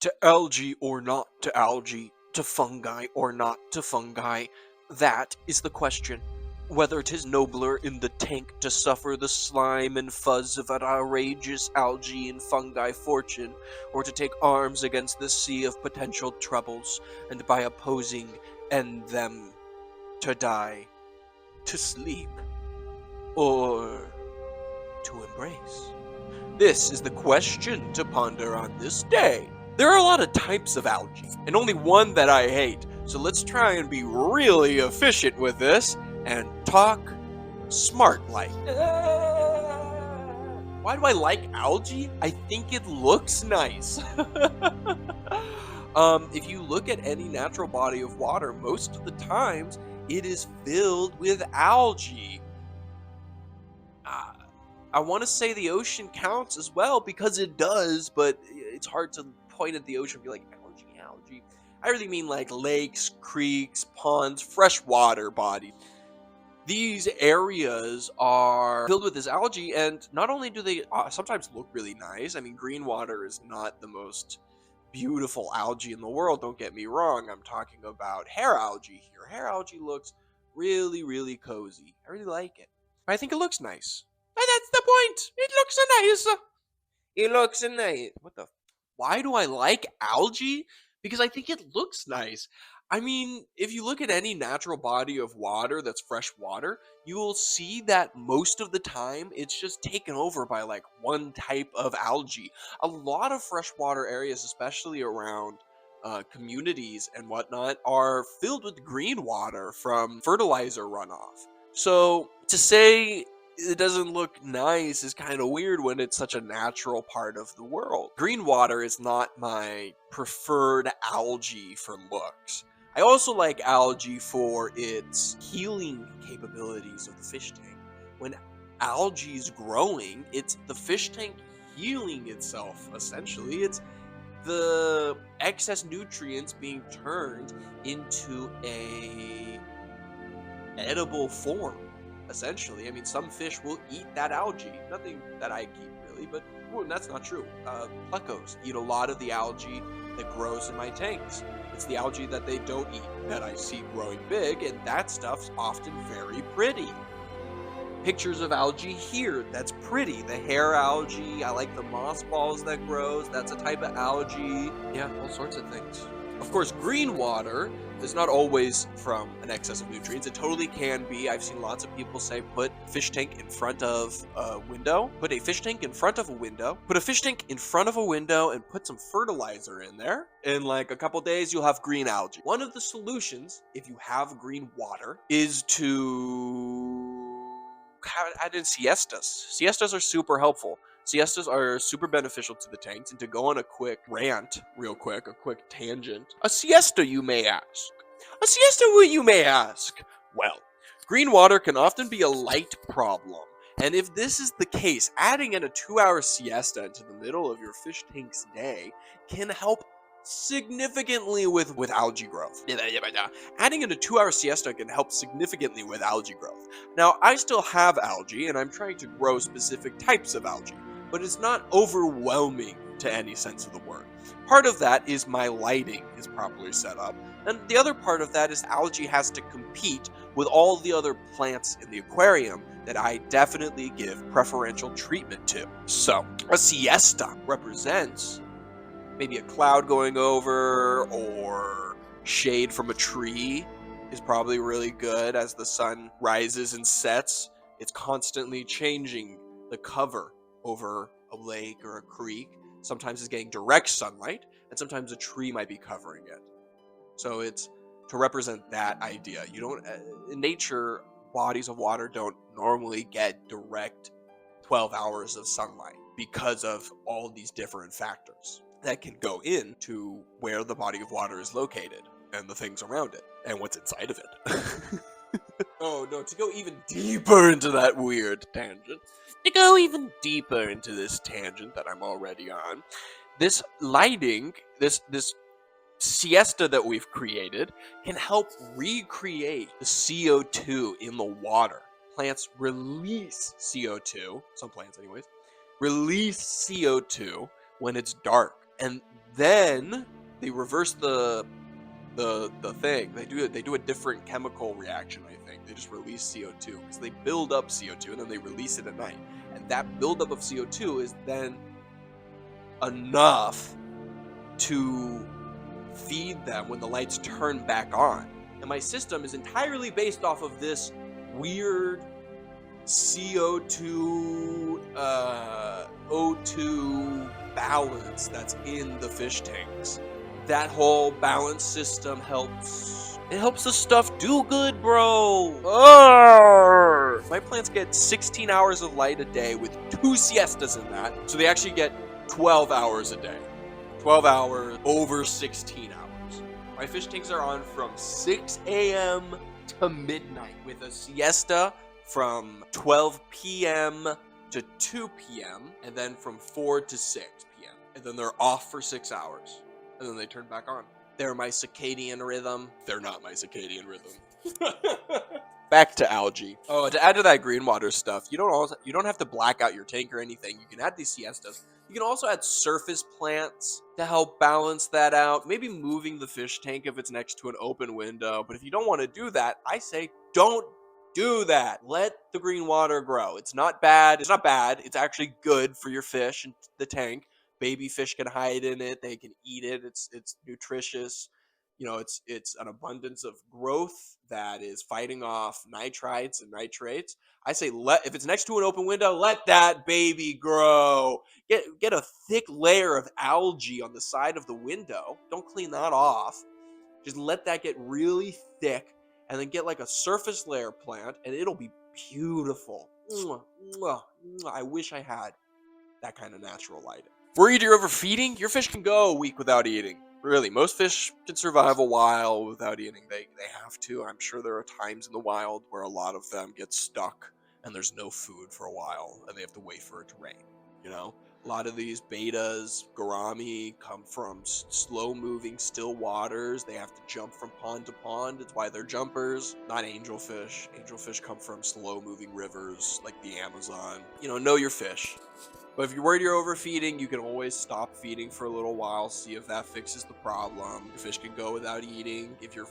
To algae or not to algae, to fungi or not to fungi, that is the question. Whether 'tis nobler in the tank to suffer the slime and fuzz of an outrageous algae and fungi fortune, or to take arms against the sea of potential troubles, and by opposing end them, to die, to sleep, or to embrace. This is the question to ponder on this day. There are a lot of types of algae, and only one that I hate, so let's try and be really efficient with this and talk smart like. Why do I like algae? I think it looks nice. If you look at any natural body of water, most of the times it is filled with algae. Uh, I want to say the ocean counts as well because it does, but it's hard to point at the ocean and be like, algae, algae. I really mean like lakes, creeks, ponds, freshwater bodies. These areas are filled with this algae, and not only do they sometimes look really nice. I mean, green water is not the most beautiful algae in the world, don't get me wrong. I'm talking about hair algae here. Hair algae looks really, really cozy. I really like it. I think it looks nice. And that's the point. It looks nice. It looks nice. What the? Why do I like algae? Because I think it looks nice. I mean, if you look at any natural body of water that's fresh water, you will see that most of the time it's just taken over by like one type of algae. A lot of freshwater areas, especially around communities and whatnot, are filled with green water from fertilizer runoff. So to say it doesn't look nice is kind of weird when it's such a natural part of the world. Green water is not my preferred algae for looks. I also like algae for its healing capabilities of the fish tank. When algae is growing, it's the fish tank healing itself, essentially. It's the excess nutrients being turned into a edible form, essentially. I mean, some fish will eat that algae. Nothing that I keep really, but that's not true. Plecos eat a lot of the algae that grows in my tanks. It's the algae that they don't eat that I see growing big, and that stuff's often very pretty. Pictures of algae here, that's pretty. The hair algae, I like the moss balls that grows, that's a type of algae. Yeah, all sorts of things. Of course, green water is not always from an excess of nutrients. It totally can be. I've seen lots of people say put fish tank in front of a window. Put a fish tank in front of a window. Put a fish tank in front of a window and put some fertilizer in there. In like a couple days, you'll have green algae. One of the solutions, if you have green water, is to add in siestas. Siestas are super helpful. Siestas are super beneficial to the tanks, and to go on a quick rant, real quick, a quick tangent, a siesta, you may ask. A siesta, you may ask? Well, green water can often be a light problem, and if this is the case, adding in a 2-hour siesta into the middle of your fish tank's day can help significantly with algae growth. Adding in a 2-hour siesta can help significantly with algae growth. Now, I still have algae, and I'm trying to grow specific types of algae, but it's not overwhelming to any sense of the word. Part of that is my lighting is properly set up, and the other part of that is algae has to compete with all the other plants in the aquarium that I definitely give preferential treatment to. So, a siesta represents maybe a cloud going over, or shade from a tree is probably really good as the sun rises and sets. It's constantly changing the cover over a lake or a creek. Sometimes it's getting direct sunlight, and sometimes a tree might be covering it. So it's to represent that idea. You don't, in nature, bodies of water don't normally get direct 12 hours of sunlight because of all these different factors that can go into where the body of water is located and the things around it and what's inside of it. Oh no, to go even deeper into that weird tangent, to go even deeper into this tangent that I'm already on, this lighting, this siesta that we've created can help recreate the CO2 in the water. Plants release CO2, some plants anyways, release CO2 when it's dark. And then they reverse the thing. They do a different chemical reaction, I think. They just release CO2 because they build up CO2 and then they release it at night. And that buildup of CO2 is then enough to feed them when the lights turn back on. And my system is entirely based off of this weird CO2 O2 balance that's in the fish tanks. That whole balance system helps. It helps the stuff do good, bro. Arrgh! My plants get 16 hours of light a day with 2 siestas in that, so they actually get 12 hours a day. 12 hours over 16 hours. My fish tanks are on from 6 a.m. to midnight with a siesta from 12 p.m. to 2 p.m. and then from 4 to 6 p.m. and then they're off for 6 hours and then they turn back on. They're my circadian rhythm. They're not my circadian rhythm. Back to algae. Oh, to add to that green water stuff, you don't have to black out your tank or anything. You can add these siestas. You can also add surface plants to help balance that out. Maybe moving the fish tank if it's next to an open window. But if you don't want to do that, I say don't do that. Let the green water grow. It's not bad. It's not bad. It's actually good for your fish and the tank. Baby fish can hide in it. They can eat it. It's nutritious. You know, it's an abundance of growth that is fighting off nitrites and nitrates. I say if it's next to an open window, let that baby grow. Get a thick layer of algae on the side of the window. Don't clean that off. Just let that get really thick and then get like a surface layer plant and it'll be beautiful. Mwah, mwah, mwah. I wish I had that kind of natural lighting. Worried you're overfeeding? Your fish can go a week without eating. Really, most fish can survive a while without eating. They have to. I'm sure there are times in the wild where a lot of them get stuck and there's no food for a while and they have to wait for it to rain. You know, a lot of these betas, gourami, come from slow-moving still waters. They have to jump from pond to pond. It's why they're jumpers, not angelfish. Angelfish come from slow-moving rivers like the Amazon. You know your fish. But if you're worried you're overfeeding, you can always stop feeding for a little while, see if that fixes the problem. Your fish can go without eating. If your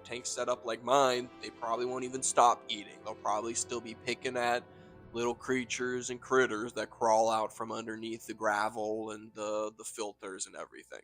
tank's set up like mine, they probably won't even stop eating. They'll probably still be picking at little creatures and critters that crawl out from underneath the gravel and the filters and everything.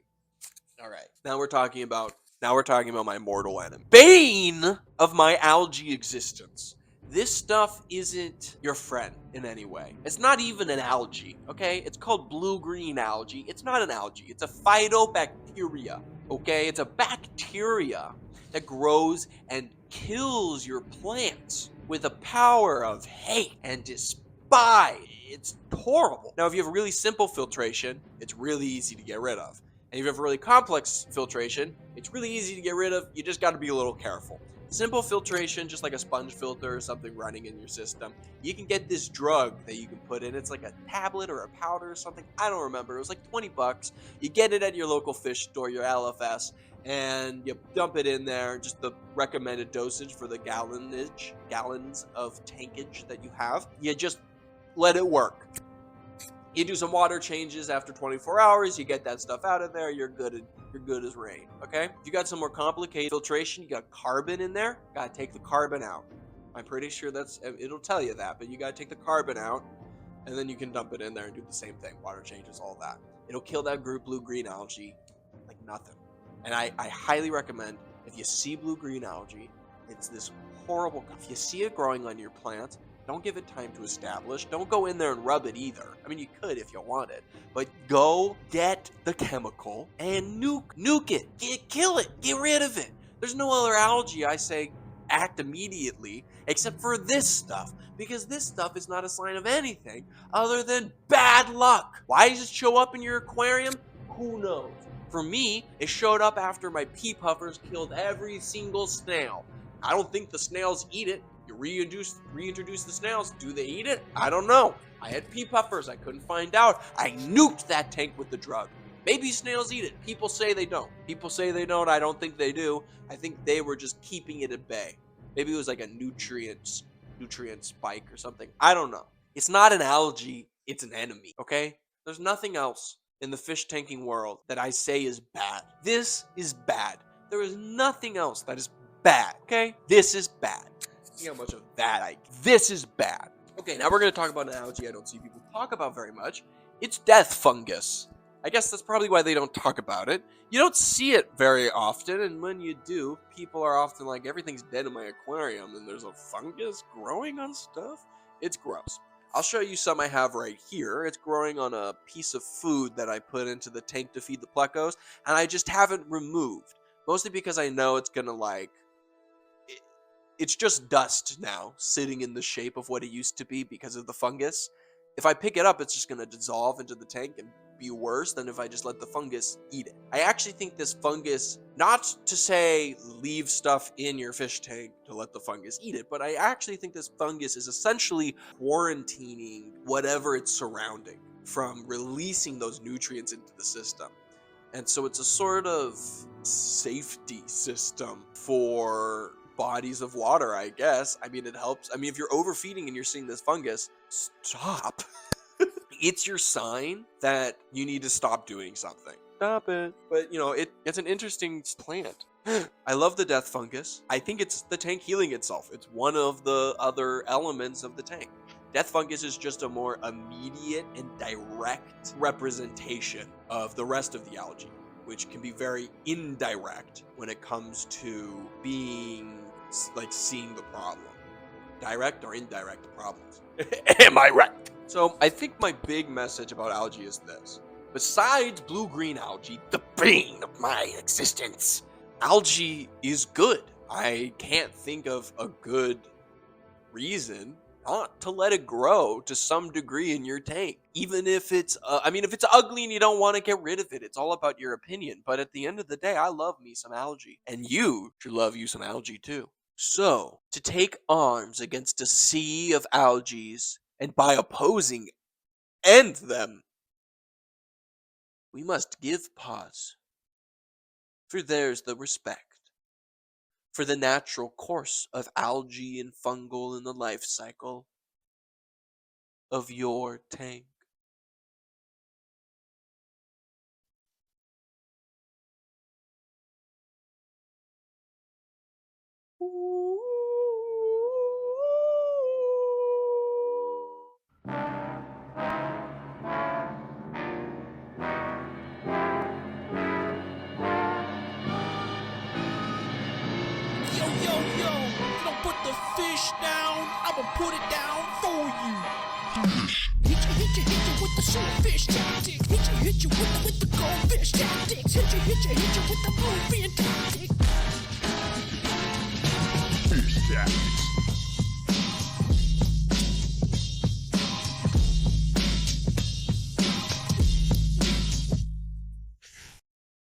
All right. Now we're talking about my mortal enemy. Bane of my algae existence. This stuff isn't your friend in any way. It's not even an algae, okay? It's called blue-green algae. It's not an algae. It's a phytobacteria, okay? It's a bacteria that grows and kills your plants with the power of hate and despise. It's horrible. Now, if you have really simple filtration, it's really easy to get rid of. And if you have really complex filtration, it's really easy to get rid of. You just got to be a little careful. Simple filtration, just like a sponge filter or something running in your system. You can get this drug that you can put in. It's like a tablet or a powder or something. I don't remember. It was like 20 bucks. You get it at your local fish store, your LFS, and you dump it in there. Just the recommended dosage for the gallons of tankage that you have. You just let it work. You do some water changes after 24 hours, you get that stuff out of there, you're good as rain, okay? If you got some more complicated filtration, you got carbon in there, gotta take the carbon out. I'm pretty sure it'll tell you that, but you gotta take the carbon out, and then you can dump it in there and do the same thing, water changes, all that. It'll kill that blue-green algae like nothing. And I highly recommend, if you see blue-green algae, it's this horrible, if you see it growing on your plant, don't give it time to establish. Don't go in there and rub it either. I mean, you could if you wanted, but go get the chemical and nuke it. Kill it. Get rid of it. There's no other algae I say act immediately except for this stuff, because this stuff is not a sign of anything other than bad luck. Why does it show up in your aquarium? Who knows? For me, it showed up after my pea puffers killed every single snail. I don't think the snails eat it. You reintroduce the snails. Do they eat it? I don't know. I had pea puffers. I couldn't find out. I nuked that tank with the drug. Maybe snails eat it. People say they don't. People say they don't. I don't think they do. I think they were just keeping it at bay. Maybe it was like a nutrient spike or something. I don't know. It's not an algae. It's an enemy, okay? There's nothing else. in the fish tanking world that I say is bad. This is bad. There is nothing else that is bad, okay? This is bad. See how much of that this is bad. Okay, now we're going to talk about an algae I don't see people talk about very much. It's death fungus. I guess that's probably why they don't talk about it. You don't see it very often, and when you do, people are often like, everything's dead in my aquarium, and there's a fungus growing on stuff? It's gross. I'll show you some I have right here. It's growing on a piece of food that I put into the tank to feed the plecos, and I just haven't removed. Mostly because I know it's gonna it's just dust now, sitting in the shape of what it used to be because of the fungus. If I pick it up, it's just going to dissolve into the tank and be worse than if I just let the fungus eat it. I actually think this fungus, not to say leave stuff in your fish tank to let the fungus eat it, but I actually think this fungus is essentially quarantining whatever it's surrounding from releasing those nutrients into the system. And so it's a sort of safety system for bodies of water, I guess. I mean, it helps. I mean, if you're overfeeding and you're seeing this fungus, stop. It's your sign that you need to stop doing something. Stop it. But, you know, it's an interesting plant. I love the death fungus. I think it's the tank healing itself. It's one of the other elements of the tank. Death fungus is just a more immediate and direct representation of the rest of the algae, which can be very indirect when it comes to being, like, seeing the problem. Direct or indirect problems. Am I right? So I think my big message about algae is this. Besides blue-green algae, the bane of my existence, algae is good. I can't think of a good reason not to let it grow to some degree in your tank. Even if it's, if it's ugly and you don't want to get rid of it, it's all about your opinion. But at the end of the day, I love me some algae. And you should love you some algae too. So, to take arms against a sea of algae, and by opposing, end them, we must give pause. For there's the respect for the natural course of algae and fungal in the life cycle of your tank. Yo, yo, yo, you don't put the fish down, I'ma put it down for you. Hit you with the swordfish tactics. Hit you with the goldfish tactics. Hit you with the bluefin tactics.